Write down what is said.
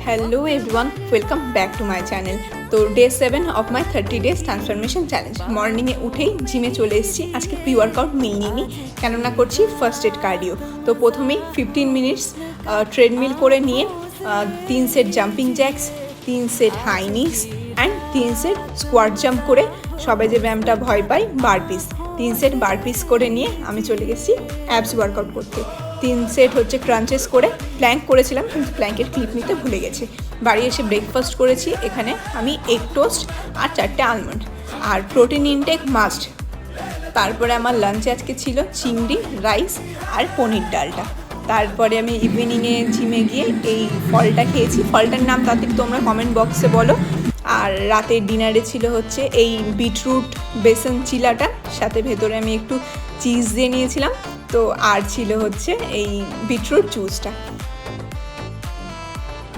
Hello everyone, welcome back to my channel. তো day 7 of my 30 days transformation challenge. মর্নিংয়ে উঠেই জিমে চলে এসেছি। আজকে প্রি ওয়ার্কআউট মিল নিইনি, কেননা করছি ফার্স্ট এড কার্ডিও। তো প্রথমেই 15 মিনিটস ট্রেডমিল করে নিয়ে 3 set jumping jacks, 3 set high knees and 3 set squat jump করে, সবাই যে ব্যায়ামটা ভয় পায় বারপিস, 3 সেট বারপিস করে নিয়ে আমি চলে গেছি অ্যাবস ওয়ার্কআউট করতে। 3 সেট হচ্ছে ক্রাঞ্চেস করে, প্ল্যাঙ্ক করেছিলাম কিন্তু প্ল্যাঙ্কের ক্লিপ নিতে ভুলে গেছি। বাড়ি এসে ব্রেকফাস্ট করেছি, এখানে আমি এগ টোস্ট আর 4টে আলমন্ড, আর প্রোটিন ইনটেক মাস্ট। তারপরে আমার লাঞ্চে আজকে ছিল চিংড়ি, রাইস আর পনির ডালটা। তারপরে আমি ইভিনিংয়ে জিমে গিয়ে এই ফলটা খেয়েছি, ফলটার নাম তাড়াতাড়ি তোমরা কমেন্ট বক্সে বলো। আর রাতের ডিনারে ছিল হচ্ছে এই বিটরুট বেসন চিলাটা, সাথে ভেতরে আমি একটু চিজ দিয়ে নিয়েছিলাম। তো আর ছিল হচ্ছে এই বিটরুট জুসটা।